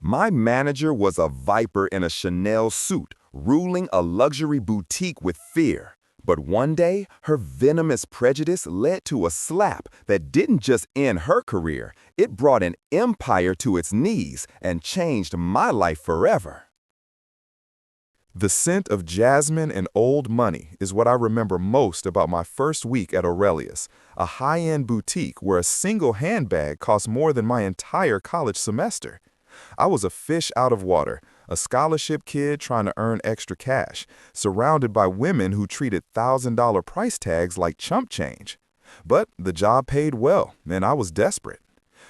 My manager was a viper in a Chanel suit, ruling a luxury boutique with fear. But one day, her venomous prejudice led to a slap that didn't just end her career, it brought an empire to its knees and changed my life forever. The scent of jasmine and old money is what I remember most about my first week at Aurelius, a high-end boutique where a single handbag cost more than my entire college semester. I was a fish out of water, a scholarship kid trying to earn extra cash, surrounded by women who treated $1,000 price tags like chump change. But the job paid well, and I was desperate.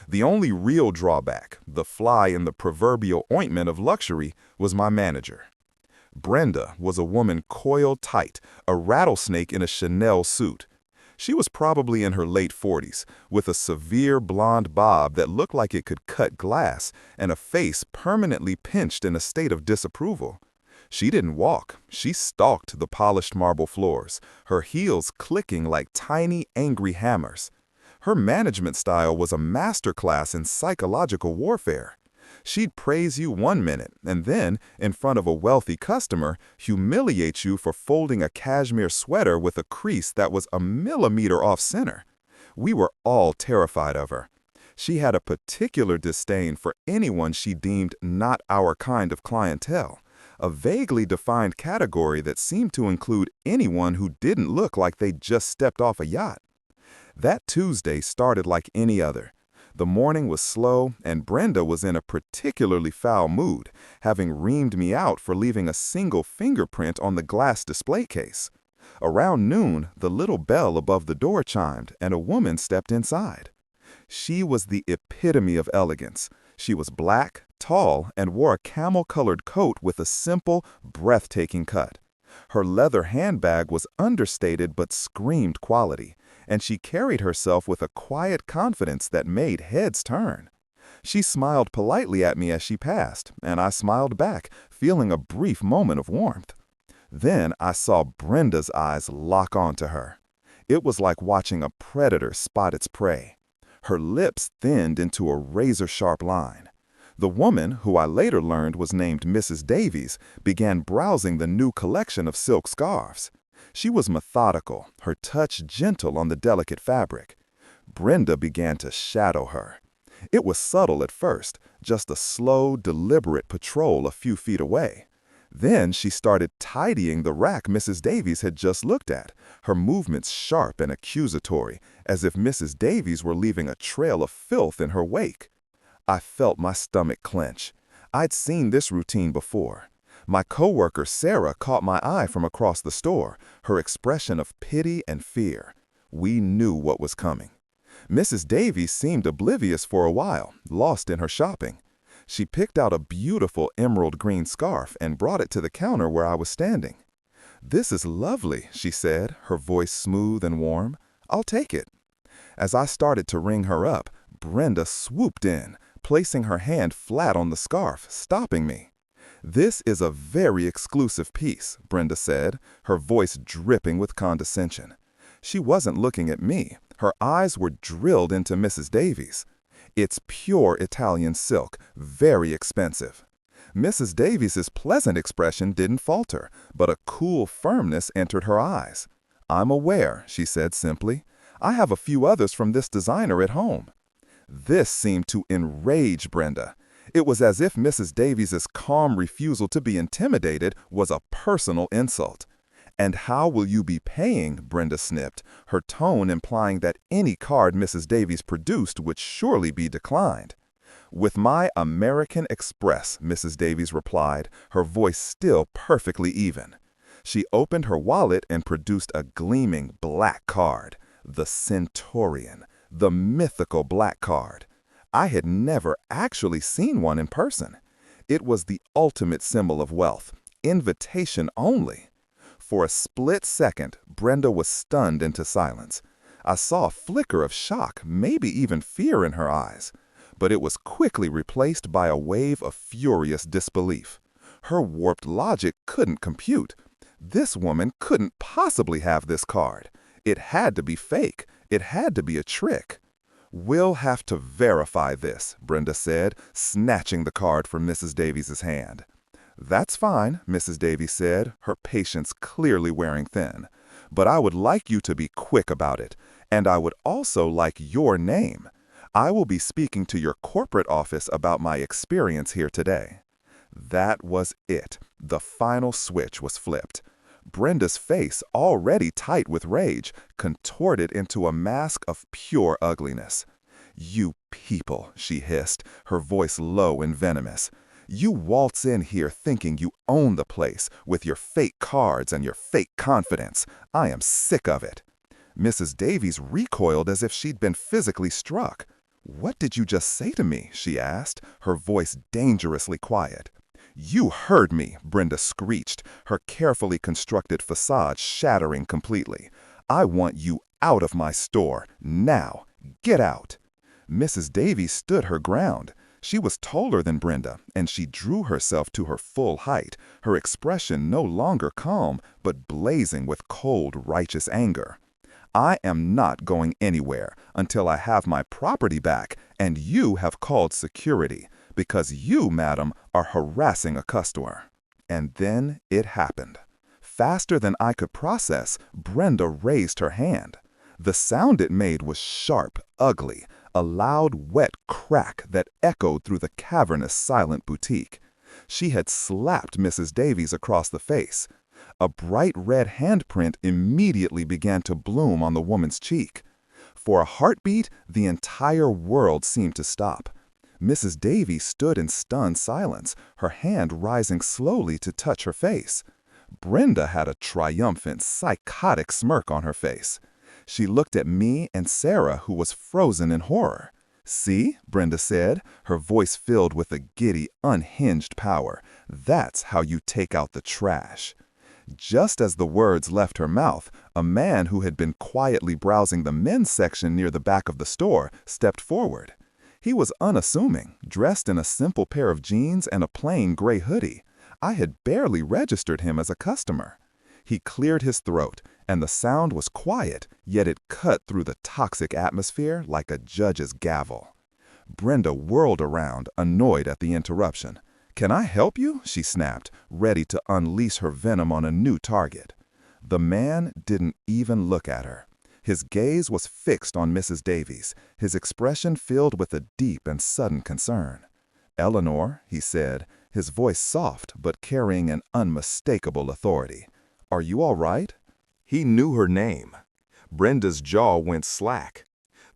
The only real drawback, the fly in the proverbial ointment of luxury, was my manager. Brenda was a woman coiled tight, a rattlesnake in a Chanel suit. She was probably in her late 40s, with a severe blonde bob that looked like it could cut glass and a face permanently pinched in a state of disapproval. She didn't walk, she stalked the polished marble floors, her heels clicking like tiny, angry hammers. Her management style was a masterclass in psychological warfare. She'd praise you one minute and then, in front of a wealthy customer, humiliate you for folding a cashmere sweater with a crease that was a millimeter off center. We were all terrified of her. She had a particular disdain for anyone she deemed not our kind of clientele, a vaguely defined category that seemed to include anyone who didn't look like they'd just stepped off a yacht. That Tuesday started like any other. The morning was slow, and Brenda was in a particularly foul mood, having reamed me out for leaving a single fingerprint on the glass display case. Around noon, the little bell above the door chimed, and a woman stepped inside. She was the epitome of elegance. She was black, tall, and wore a camel-colored coat with a simple, breathtaking cut. Her leather handbag was understated but screamed quality, and she carried herself with a quiet confidence that made heads turn. She smiled politely at me as she passed, and I smiled back, feeling a brief moment of warmth. Then I saw Brenda's eyes lock onto her. It was like watching a predator spot its prey. Her lips thinned into a razor-sharp line. The woman, who I later learned was named Mrs. Davies, began browsing the new collection of silk scarves. She was methodical, her touch gentle on the delicate fabric. Brenda began to shadow her. It was subtle at first, just a slow, deliberate patrol a few feet away. Then she started tidying the rack Mrs. Davies had just looked at, her movements sharp and accusatory, as if Mrs. Davies were leaving a trail of filth in her wake. I felt my stomach clench. I'd seen this routine before. My coworker Sarah caught my eye from across the store, her expression of pity and fear. We knew what was coming. Mrs. Davies seemed oblivious for a while, lost in her shopping. She picked out a beautiful emerald green scarf and brought it to the counter where I was standing. "This is lovely," she said, her voice smooth and warm. "I'll take it." As I started to ring her up, Brenda swooped in, placing her hand flat on the scarf, stopping me. "This is a very exclusive piece," Brenda said, her voice dripping with condescension. She wasn't looking at me. Her eyes were drilled into Mrs. Davies. "It's pure Italian silk, very expensive." Mrs. Davies's pleasant expression didn't falter, but a cool firmness entered her eyes. "I'm aware," she said simply. "I have a few others from this designer at home." This seemed to enrage Brenda. It was as if Mrs. Davies's calm refusal to be intimidated was a personal insult. "And how will you be paying?" Brenda snipped, her tone implying that any card Mrs. Davies produced would surely be declined. "With my American Express," Mrs. Davies replied, her voice still perfectly even. She opened her wallet and produced a gleaming black card, the Centurion, the mythical black card. I had never actually seen one in person. It was the ultimate symbol of wealth, invitation only. For a split second, Brenda was stunned into silence. I saw a flicker of shock, maybe even fear in her eyes. But it was quickly replaced by a wave of furious disbelief. Her warped logic couldn't compute. This woman couldn't possibly have this card. It had to be fake. It had to be a trick. "We'll have to verify this," Brenda said, snatching the card from Mrs. Davies's hand. "That's fine," Mrs. Davies said, her patience clearly wearing thin. "But I would like you to be quick about it, and I would also like your name. I will be speaking to your corporate office about my experience here today." That was it. The final switch was flipped. Brenda's face, already tight with rage, contorted into a mask of pure ugliness. "You people," she hissed, her voice low and venomous. "You waltz in here thinking you own the place, with your fake cards and your fake confidence. I am sick of it." Mrs. Davies recoiled as if she'd been physically struck. "What did you just say to me?" she asked, her voice dangerously quiet. "You heard me," Brenda screeched, her carefully constructed facade shattering completely. "I want you out of my store, now. Get out." Mrs. Davies stood her ground. She was taller than Brenda, and she drew herself to her full height, her expression no longer calm, but blazing with cold, righteous anger. "I am not going anywhere until I have my property back and you have called security, because you, madam, are harassing a customer." And then it happened. Faster than I could process, Brenda raised her hand. The sound it made was sharp, ugly, a loud, wet crack that echoed through the cavernous, silent boutique. She had slapped Mrs. Davies across the face. A bright red handprint immediately began to bloom on the woman's cheek. For a heartbeat, the entire world seemed to stop. Mrs. Davies stood in stunned silence, her hand rising slowly to touch her face. Brenda had a triumphant, psychotic smirk on her face. She looked at me and Sarah, who was frozen in horror. "See," Brenda said, her voice filled with a giddy, unhinged power. "That's how you take out the trash." Just as the words left her mouth, a man who had been quietly browsing the men's section near the back of the store stepped forward. He was unassuming, dressed in a simple pair of jeans and a plain gray hoodie. I had barely registered him as a customer. He cleared his throat, and the sound was quiet, yet it cut through the toxic atmosphere like a judge's gavel. Brenda whirled around, annoyed at the interruption. "Can I help you?" she snapped, ready to unleash her venom on a new target. The man didn't even look at her. His gaze was fixed on Mrs. Davies, his expression filled with a deep and sudden concern. "Eleanor," he said, his voice soft but carrying an unmistakable authority. "Are you all right?" He knew her name. Brenda's jaw went slack.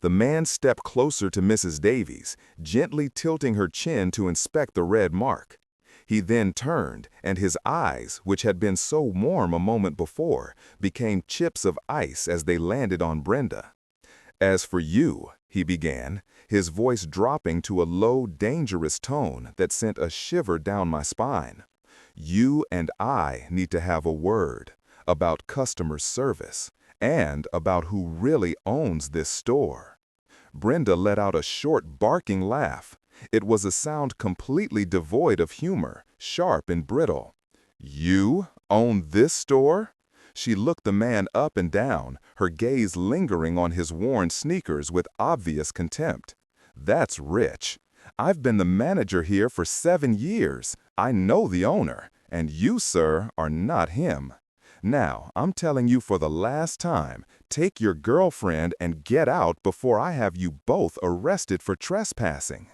The man stepped closer to Mrs. Davies, gently tilting her chin to inspect the red mark. He then turned, and his eyes, which had been so warm a moment before, became chips of ice as they landed on Brenda. "As for you," he began, his voice dropping to a low, dangerous tone that sent a shiver down my spine. "You and I need to have a word about customer service and about who really owns this store." Brenda let out a short, barking laugh. It was a sound completely devoid of humor, sharp and brittle. "You own this store?" She looked the man up and down, her gaze lingering on his worn sneakers with obvious contempt. "That's rich. I've been the manager here for 7 years. I know the owner, and you, sir, are not him. Now, I'm telling you for the last time, take your girlfriend and get out before I have you both arrested for trespassing."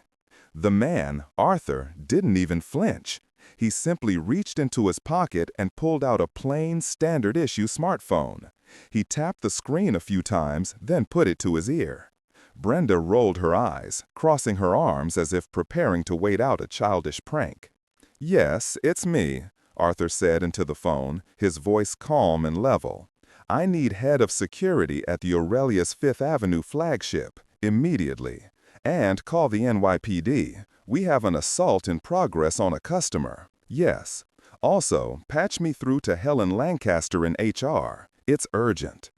The man, Arthur, didn't even flinch. He simply reached into his pocket and pulled out a plain, standard-issue smartphone. He tapped the screen a few times, then put it to his ear. Brenda rolled her eyes, crossing her arms as if preparing to wait out a childish prank. "Yes, it's me," Arthur said into the phone, his voice calm and level. "I need head of security at the Aurelius Fifth Avenue flagship, immediately. And call the NYPD. We have an assault in progress on a customer. Yes. Also, patch me through to Helen Lancaster in HR. It's urgent."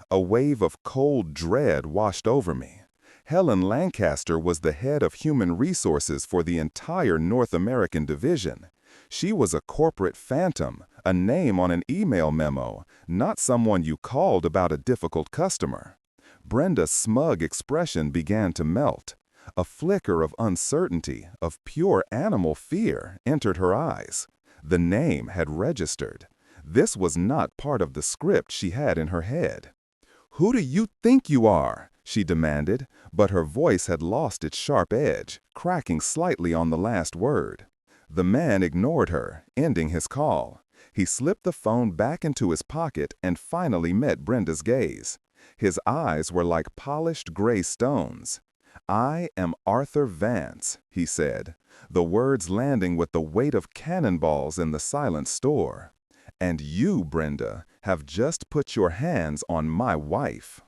A wave of cold dread washed over me. Helen Lancaster was the head of human resources for the entire North American division. She was a corporate phantom, a name on an email memo, not someone you called about a difficult customer. Brenda's smug expression began to melt. A flicker of uncertainty, of pure animal fear, entered her eyes. The name had registered. This was not part of the script she had in her head. "Who do you think you are?" she demanded, but her voice had lost its sharp edge, cracking slightly on the last word. The man ignored her, ending his call. He slipped the phone back into his pocket and finally met Brenda's gaze. His eyes were like polished gray stones. "I am Arthur Vance," he said, the words landing with the weight of cannonballs in the silent store. "And you, Brenda, have just put your hands on my wife."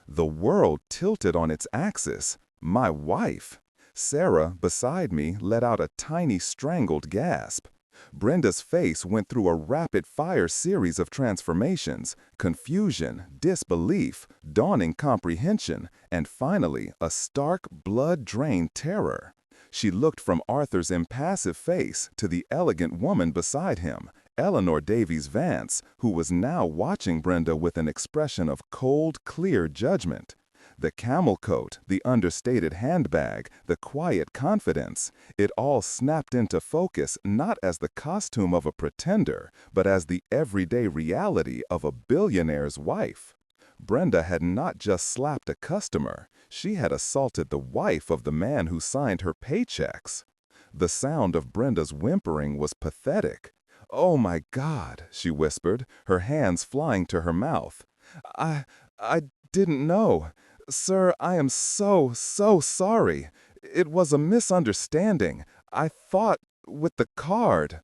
The world tilted on its axis. My wife? Sarah, beside me, let out a tiny strangled gasp. Brenda's face went through a rapid-fire series of transformations: confusion, disbelief, dawning comprehension, and finally a stark, blood-drained terror. She looked from Arthur's impassive face to the elegant woman beside him, Eleanor Davies Vance, who was now watching Brenda with an expression of cold, clear judgment. The camel coat, the understated handbag, the quiet confidence, it all snapped into focus not as the costume of a pretender, but as the everyday reality of a billionaire's wife. Brenda had not just slapped a customer, she had assaulted the wife of the man who signed her paychecks. The sound of Brenda's whimpering was pathetic. "Oh my God," she whispered, her hands flying to her mouth. I didn't know. Sir, I am so sorry. It was a misunderstanding. I thought with the card."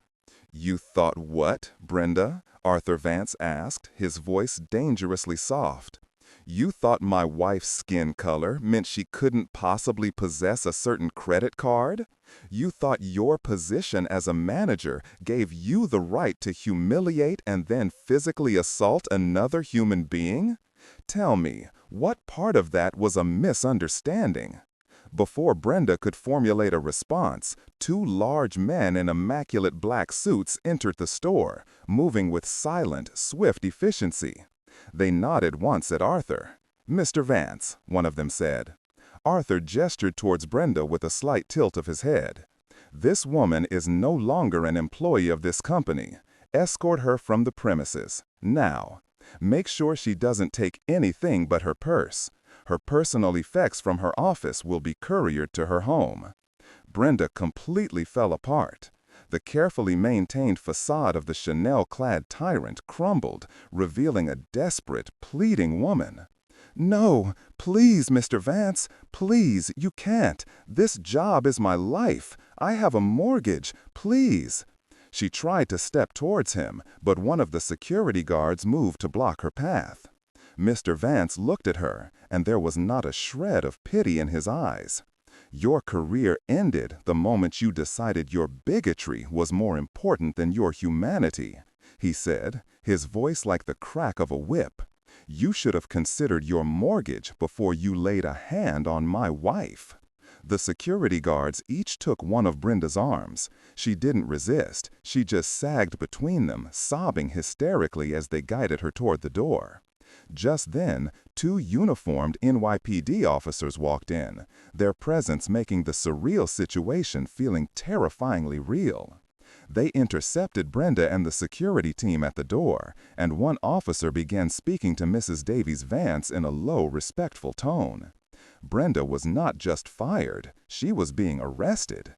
"You thought what, Brenda?" Arthur Vance asked, his voice dangerously soft. "You thought my wife's skin color meant she couldn't possibly possess a certain credit card? You thought your position as a manager gave you the right to humiliate and then physically assault another human being? Tell me, what part of that was a misunderstanding?" Before Brenda could formulate a response, two large men in immaculate black suits entered the store, moving with silent, swift efficiency. They nodded once at Arthur. "Mr. Vance," one of them said. Arthur gestured towards Brenda with a slight tilt of his head. "This woman is no longer an employee of this company. Escort her from the premises. Now. Make sure she doesn't take anything but her purse. Her personal effects from her office will be couriered to her home." Brenda completely fell apart. The carefully maintained facade of the Chanel-clad tyrant crumbled, revealing a desperate, pleading woman. "No, please, Mr. Vance, please, you can't. This job is my life. I have a mortgage, please." She tried to step towards him, but one of the security guards moved to block her path. Mr. Vance looked at her, and there was not a shred of pity in his eyes. "Your career ended the moment you decided your bigotry was more important than your humanity," he said, his voice like the crack of a whip. "You should have considered your mortgage before you laid a hand on my wife." The security guards each took one of Brenda's arms. She didn't resist, she just sagged between them, sobbing hysterically as they guided her toward the door. Just then, two uniformed NYPD officers walked in, their presence making the surreal situation feeling terrifyingly real. They intercepted Brenda and the security team at the door, and one officer began speaking to Mrs. Davies Vance in a low, respectful tone. Brenda was not just fired, she was being arrested.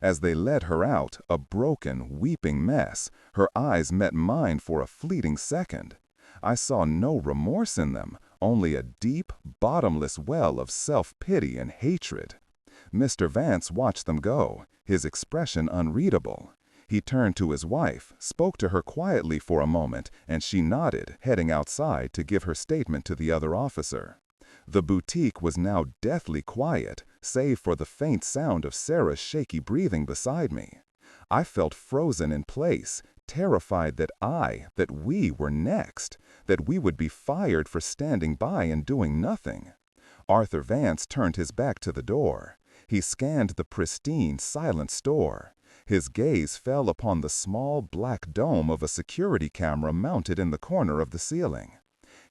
As they led her out, a broken, weeping mess, her eyes met mine for a fleeting second. I saw no remorse in them, only a deep, bottomless well of self-pity and hatred. Mr. Vance watched them go, his expression unreadable. He turned to his wife, spoke to her quietly for a moment, and she nodded, heading outside to give her statement to the other officer. The boutique was now deathly quiet, save for the faint sound of Sarah's shaky breathing beside me. I felt frozen in place, terrified that we were next, that we would be fired for standing by and doing nothing. Arthur Vance turned his back to the door. He scanned the pristine, silent store. His gaze fell upon the small black dome of a security camera mounted in the corner of the ceiling.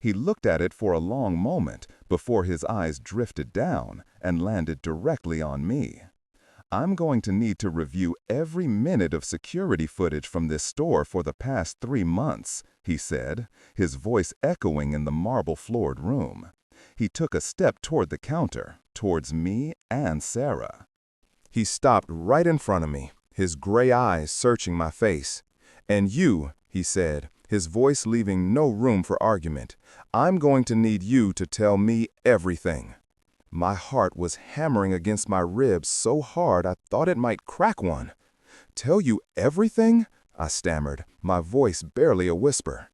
He looked at it for a long moment before his eyes drifted down and landed directly on me. I'm going to need to review every minute of security footage from this store for the past 3 months, he said, his voice echoing in the marble-floored room. He took a step toward the counter, towards me and Sarah. He stopped right in front of me, his gray eyes searching my face. "And you," he said, his voice leaving no room for argument, "I'm going to need you to tell me everything." My heart was hammering against my ribs so hard I thought it might crack one. "Tell you everything?" I stammered, my voice barely a whisper.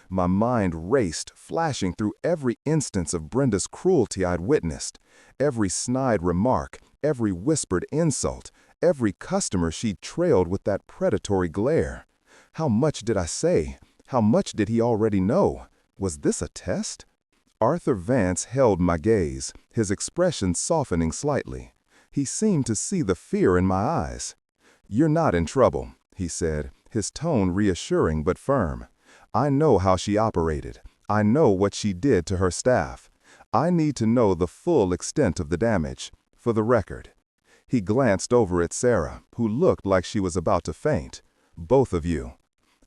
My mind raced, flashing through every instance of Brenda's cruelty I'd witnessed, every snide remark, every whispered insult, every customer she'd trailed with that predatory glare. How much did I say? How much did he already know? Was this a test? Arthur Vance held my gaze, his expression softening slightly. He seemed to see the fear in my eyes. "You're not in trouble," he said, his tone reassuring but firm. "I know how she operated. I know what she did to her staff. I need to know the full extent of the damage, for the record." He glanced over at Sarah, who looked like she was about to faint. "Both of you."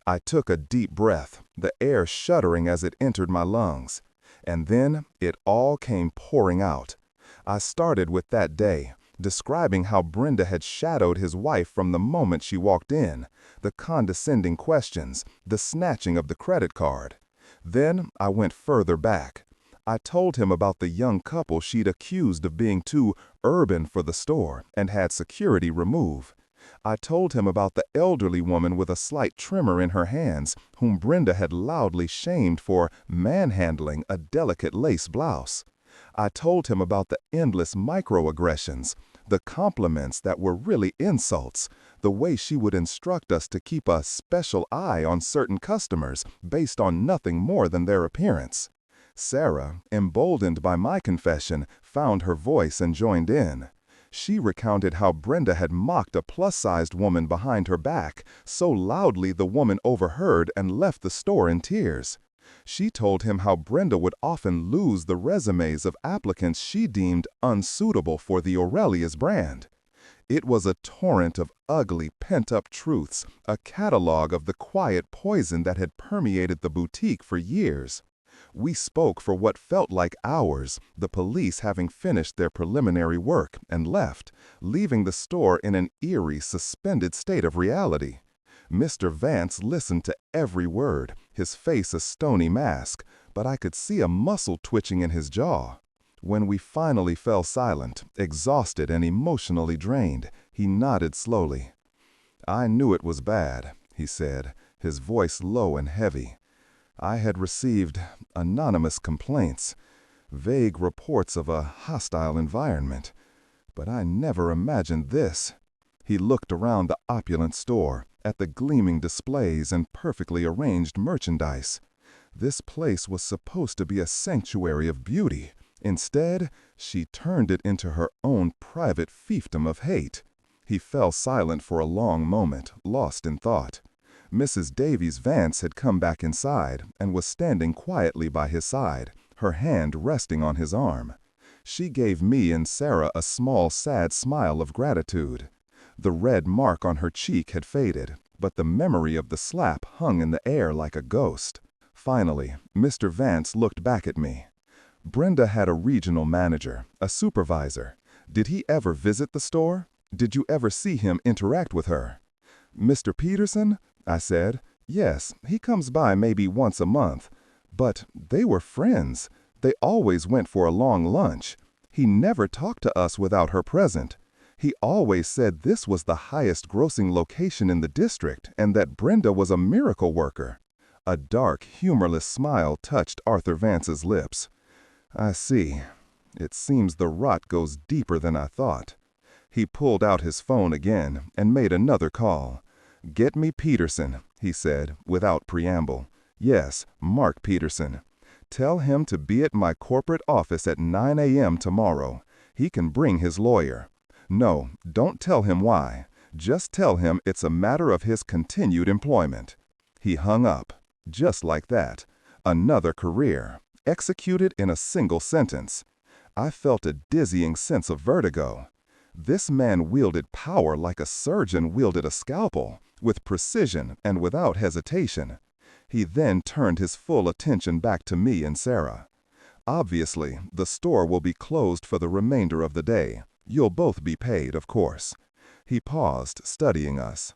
I took a deep breath, the air shuddering as it entered my lungs. And then it all came pouring out. I started with that day, describing how Brenda had shadowed his wife from the moment she walked in, the condescending questions, the snatching of the credit card. Then I went further back. I told him about the young couple she'd accused of being too urban for the store and had security remove. I told him about the elderly woman with a slight tremor in her hands, whom Brenda had loudly shamed for manhandling a delicate lace blouse. I told him about the endless microaggressions, the compliments that were really insults, the way she would instruct us to keep a special eye on certain customers based on nothing more than their appearance. Sarah, emboldened by my confession, found her voice and joined in. She recounted how Brenda had mocked a plus-sized woman behind her back, so loudly the woman overheard and left the store in tears. She told him how Brenda would often lose the resumes of applicants she deemed unsuitable for the Aurelius brand. It was a torrent of ugly, pent-up truths, a catalog of the quiet poison that had permeated the boutique for years. We spoke for what felt like hours, the police having finished their preliminary work and left, leaving the store in an eerie, suspended state of reality. Mr. Vance listened to every word, his face a stony mask, but I could see a muscle twitching in his jaw. When we finally fell silent, exhausted and emotionally drained, he nodded slowly. "I knew it was bad," he said, his voice low and heavy. "I had received anonymous complaints, vague reports of a hostile environment, but I never imagined this." He looked around the opulent store, at the gleaming displays and perfectly arranged merchandise. This place was supposed to be a sanctuary of beauty. Instead, she turned it into her own private fiefdom of hate. He fell silent for a long moment, lost in thought. Mrs. Davies Vance had come back inside and was standing quietly by his side, her hand resting on his arm. She gave me and Sarah a small, sad smile of gratitude. The red mark on her cheek had faded, but the memory of the slap hung in the air like a ghost. Finally, Mr. Vance looked back at me. "Brenda had a regional manager, a supervisor. Did he ever visit the store? Did you ever see him interact with her?" "Mr. Peterson?" I said. "Yes, he comes by maybe once a month. But they were friends. They always went for a long lunch. He never talked to us without her present. He always said this was the highest grossing location in the district and that Brenda was a miracle worker." A dark, humorless smile touched Arthur Vance's lips. "I see. It seems the rot goes deeper than I thought." He pulled out his phone again and made another call. "Get me Peterson," he said, without preamble. "Yes, Mark Peterson. Tell him to be at my corporate office at 9 a.m. tomorrow. He can bring his lawyer. No, don't tell him why. Just tell him it's a matter of his continued employment." He hung up. Just like that. Another career. executed in a single sentence. I felt a dizzying sense of vertigo. This man wielded power like a surgeon wielded a scalpel, with precision and without hesitation. He then turned his full attention back to me and Sarah. Obviously, the store will be closed for the remainder of the day. You'll both be paid, of course. He paused, studying us.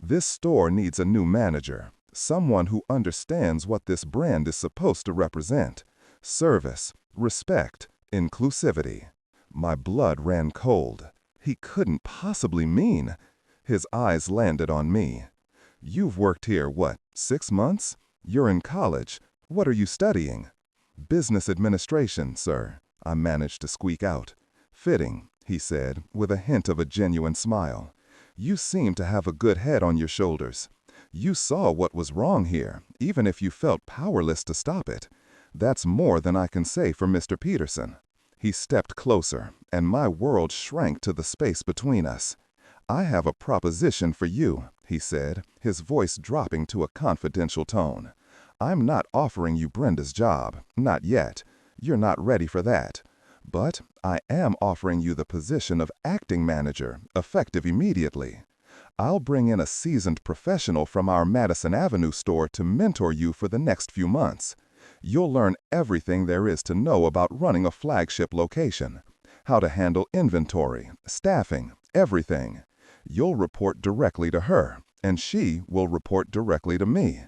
This store needs a new manager, someone who understands what this brand is supposed to represent. Service, respect, inclusivity. My blood ran cold. He couldn't possibly mean. His eyes landed on me. You've worked here, what, 6 months? You're in college. What are you studying? Business administration, sir, I managed to squeak out. Fitting, he said, with a hint of a genuine smile. You seem to have a good head on your shoulders. You saw what was wrong here, even if you felt powerless to stop it. That's more than I can say for Mr. Peterson. He stepped closer, and my world shrank to the space between us. I have a proposition for you, he said, his voice dropping to a confidential tone. I'm not offering you Brenda's job, not yet. You're not ready for that. But I am offering you the position of acting manager, effective immediately. I'll bring in a seasoned professional from our Madison Avenue store to mentor you for the next few months. You'll learn everything there is to know about running a flagship location, how to handle inventory, staffing, everything. You'll report directly to her, and she will report directly to me.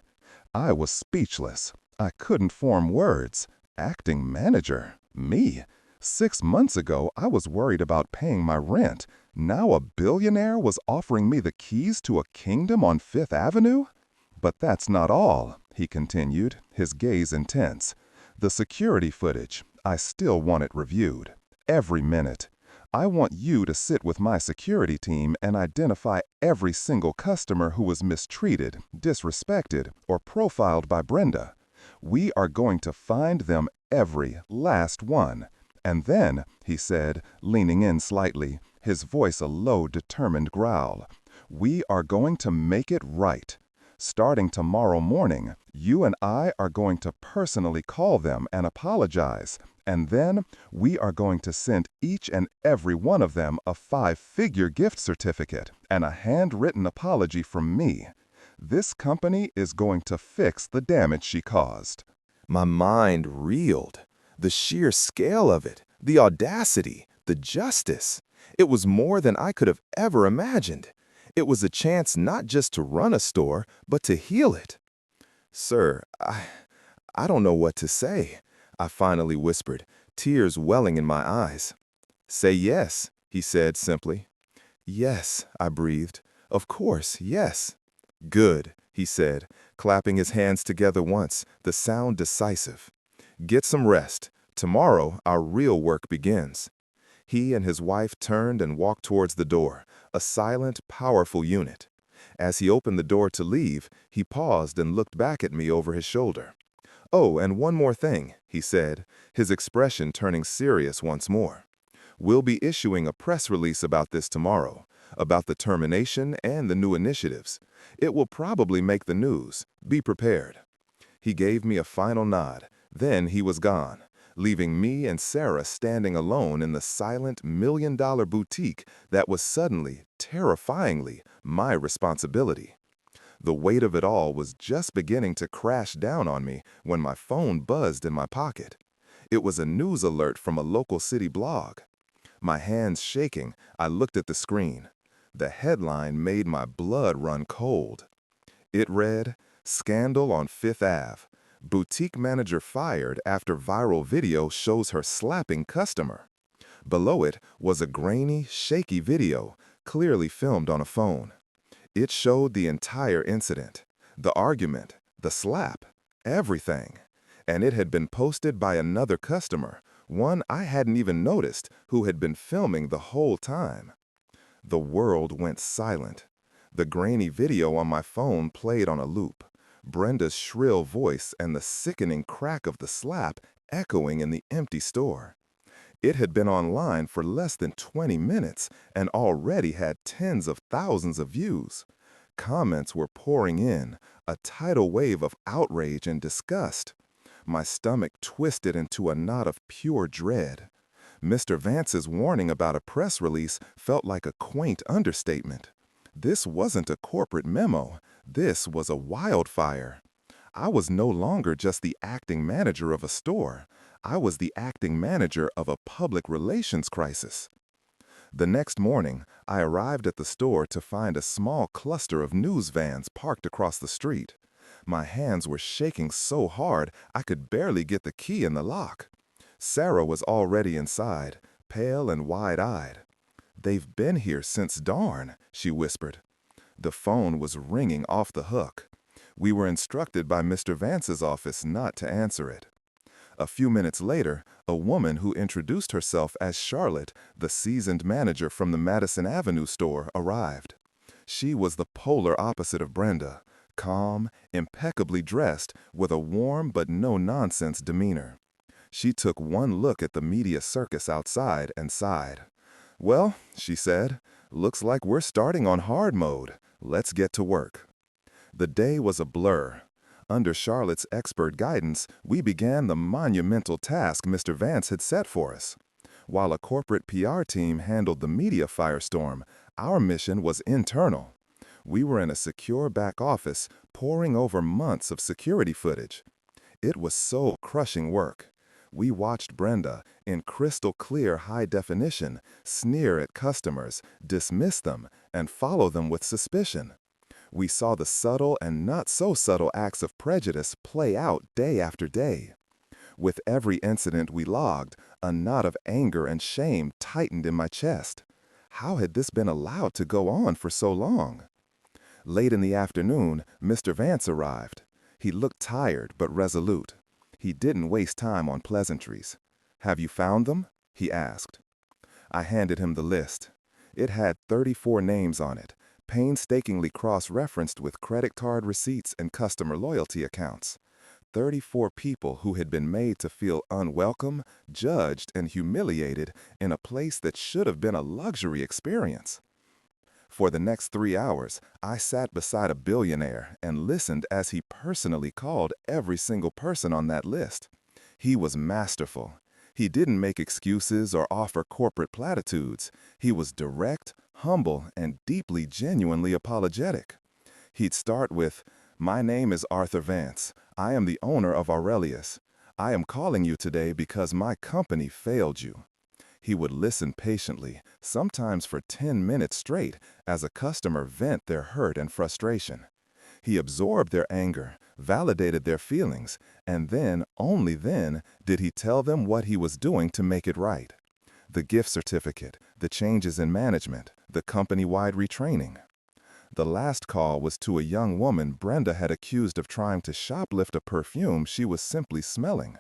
I was speechless. I couldn't form words. Acting manager? Me? 6 months ago, I was worried about paying my rent. Now a billionaire was offering me the keys to a kingdom on Fifth Avenue? But that's not all, he continued, his gaze intense. The security footage, I still want it reviewed. Every minute. I want you to sit with my security team and identify every single customer who was mistreated, disrespected, or profiled by Brenda. We are going to find them, every last one. And then, he said, leaning in slightly, his voice a low, determined growl, we are going to make it right. Starting tomorrow morning, you and I are going to personally call them and apologize. And then we are going to send each and every one of them a 5-figure gift certificate and a handwritten apology from me. This company is going to fix the damage she caused. My mind reeled. The sheer scale of it, the audacity, the justice. It was more than I could have ever imagined. It was a chance not just to run a store, but to heal it. Sir, I don't know what to say, I finally whispered, tears welling in my eyes. Say yes, he said simply. Yes, I breathed. Of course, yes. Good, he said, clapping his hands together once, the sound decisive. Get some rest. Tomorrow, our real work begins. He and his wife turned and walked towards the door, a silent, powerful unit. As he opened the door to leave, he paused and looked back at me over his shoulder. Oh, and one more thing, he said, his expression turning serious once more. We'll be issuing a press release about this tomorrow, about the termination and the new initiatives. It will probably make the news. Be prepared. He gave me a final nod. Then he was gone, leaving me and Sarah standing alone in the silent million-dollar boutique that was suddenly, terrifyingly, my responsibility. The weight of it all was just beginning to crash down on me when my phone buzzed in my pocket. It was a news alert from a local city blog. My hands shaking, I looked at the screen. The headline made my blood run cold. It read, "Scandal on Fifth Ave. Boutique manager fired after viral video shows her slapping customer." Below it was a grainy, shaky video, clearly filmed on a phone. It showed the entire incident, the argument, the slap, everything. And it had been posted by another customer, one I hadn't even noticed, who had been filming the whole time. The world went silent. The grainy video on my phone played on a loop, Brenda's shrill voice and the sickening crack of the slap echoing in the empty store. It had been online for less than 20 minutes and already had tens of thousands of views. Comments were pouring in, a tidal wave of outrage and disgust. My stomach twisted into a knot of pure dread. Mr. Vance's warning about a press release felt like a quaint understatement. This wasn't a corporate memo. This was a wildfire. I was no longer just the acting manager of a store. I was the acting manager of a public relations crisis. The next morning, I arrived at the store to find a small cluster of news vans parked across the street. My hands were shaking so hard I could barely get the key in the lock. Sarah was already inside, pale and wide-eyed. "They've been here since dawn," she whispered. The phone was ringing off the hook. We were instructed by Mr. Vance's office not to answer it. A few minutes later, a woman who introduced herself as Charlotte, the seasoned manager from the Madison Avenue store, arrived. She was the polar opposite of Brenda, calm, impeccably dressed, with a warm but no-nonsense demeanor. She took one look at the media circus outside and sighed. "Well," she said, "looks like we're starting on hard mode. Let's get to work." The day was a blur. Under Charlotte's expert guidance, we began the monumental task Mr. Vance had set for us. While a corporate PR team handled the media firestorm, our mission was internal. We were in a secure back office, poring over months of security footage. It was soul-crushing work. We watched Brenda, in crystal clear high definition, sneer at customers, dismiss them, and follow them with suspicion. We saw the subtle and not so subtle acts of prejudice play out day after day. With every incident we logged, a knot of anger and shame tightened in my chest. How had this been allowed to go on for so long? Late in the afternoon, Mr. Vance arrived. He looked tired but resolute. He didn't waste time on pleasantries. "Have you found them?" he asked. I handed him the list. It had 34 names on it, painstakingly cross-referenced with credit card receipts and customer loyalty accounts. 34 people who had been made to feel unwelcome, judged, and humiliated in a place that should have been a luxury experience. For the next 3 hours, I sat beside a billionaire and listened as he personally called every single person on that list. He was masterful. He didn't make excuses or offer corporate platitudes. He was direct, humble, and deeply genuinely apologetic. He'd start with, "My name is Arthur Vance. I am the owner of Aurelius. I am calling you today because my company failed you." He would listen patiently, sometimes for 10 minutes straight, as a customer vent their hurt and frustration. He absorbed their anger, validated their feelings, and then, only then, did he tell them what he was doing to make it right. The gift certificate, the changes in management, the company-wide retraining. The last call was to a young woman Brenda had accused of trying to shoplift a perfume she was simply smelling.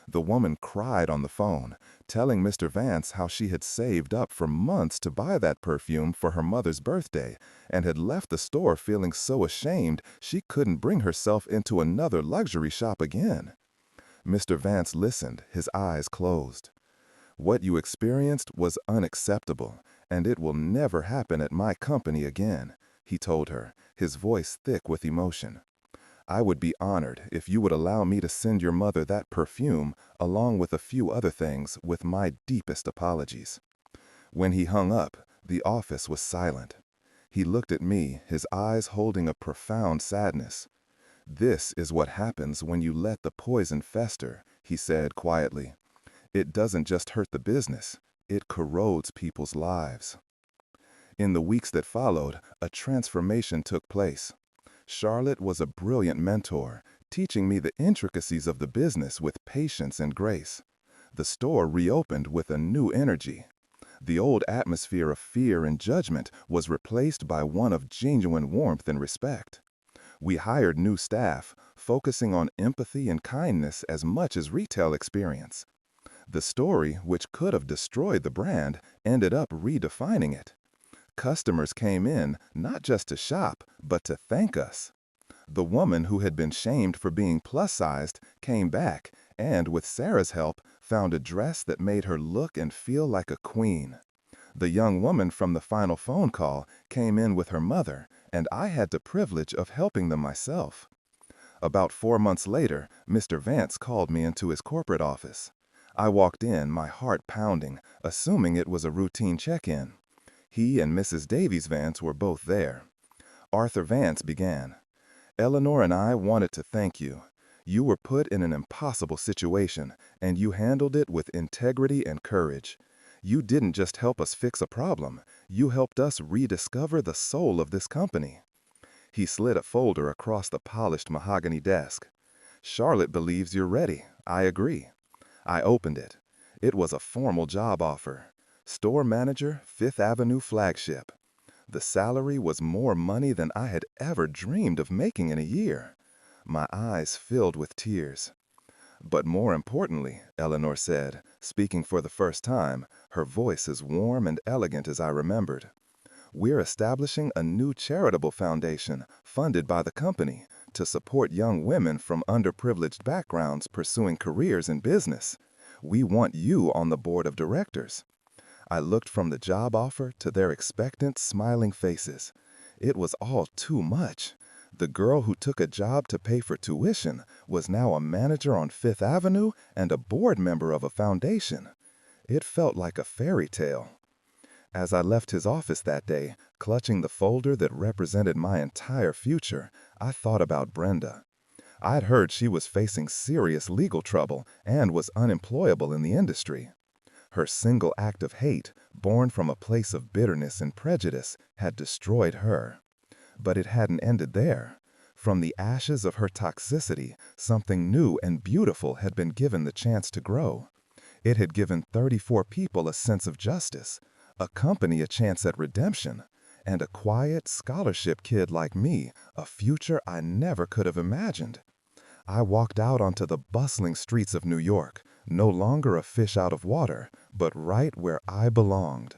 The woman cried on the phone, telling Mr. Vance how she had saved up for months to buy that perfume for her mother's birthday and had left the store feeling so ashamed she couldn't bring herself into another luxury shop again. Mr. Vance listened, his eyes closed. "What you experienced was unacceptable, and it will never happen at my company again," he told her, his voice thick with emotion. "I would be honored if you would allow me to send your mother that perfume, along with a few other things, with my deepest apologies." When he hung up, the office was silent. He looked at me, his eyes holding a profound sadness. "This is what happens when you let the poison fester," he said quietly. "It doesn't just hurt the business, it corrodes people's lives." In the weeks that followed, a transformation took place. Charlotte was a brilliant mentor, teaching me the intricacies of the business with patience and grace. The store reopened with a new energy. The old atmosphere of fear and judgment was replaced by one of genuine warmth and respect. We hired new staff, focusing on empathy and kindness as much as retail experience. The story, which could have destroyed the brand, ended up redefining it. Customers came in not just to shop, but to thank us. The woman who had been shamed for being plus-sized came back and, with Sarah's help, found a dress that made her look and feel like a queen. The young woman from the final phone call came in with her mother, and I had the privilege of helping them myself. About 4 months later, Mr. Vance called me into his corporate office. I walked in, my heart pounding, assuming it was a routine check-in. He and Mrs. Davies Vance were both there. Arthur Vance began. "Eleanor and I wanted to thank you. You were put in an impossible situation, and you handled it with integrity and courage. You didn't just help us fix a problem, you helped us rediscover the soul of this company." He slid a folder across the polished mahogany desk. "Charlotte believes you're ready. I agree." I opened it. It was a formal job offer. Store manager, Fifth Avenue flagship. The salary was more money than I had ever dreamed of making in a year. My eyes filled with tears. "But more importantly," Eleanor said, speaking for the first time, her voice as warm and elegant as I remembered, "we're establishing a new charitable foundation funded by the company to support young women from underprivileged backgrounds pursuing careers in business. We want you on the board of directors." I looked from the job offer to their expectant, smiling faces. It was all too much. The girl who took a job to pay for tuition was now a manager on Fifth Avenue and a board member of a foundation. It felt like a fairy tale. As I left his office that day, clutching the folder that represented my entire future, I thought about Brenda. I'd heard she was facing serious legal trouble and was unemployable in the industry. Her single act of hate, born from a place of bitterness and prejudice, had destroyed her. But it hadn't ended there. From the ashes of her toxicity, something new and beautiful had been given the chance to grow. It had given 34 people a sense of justice, a company a chance at redemption, and a quiet, scholarship kid like me a future I never could have imagined. I walked out onto the bustling streets of New York, no longer a fish out of water, but right where I belonged.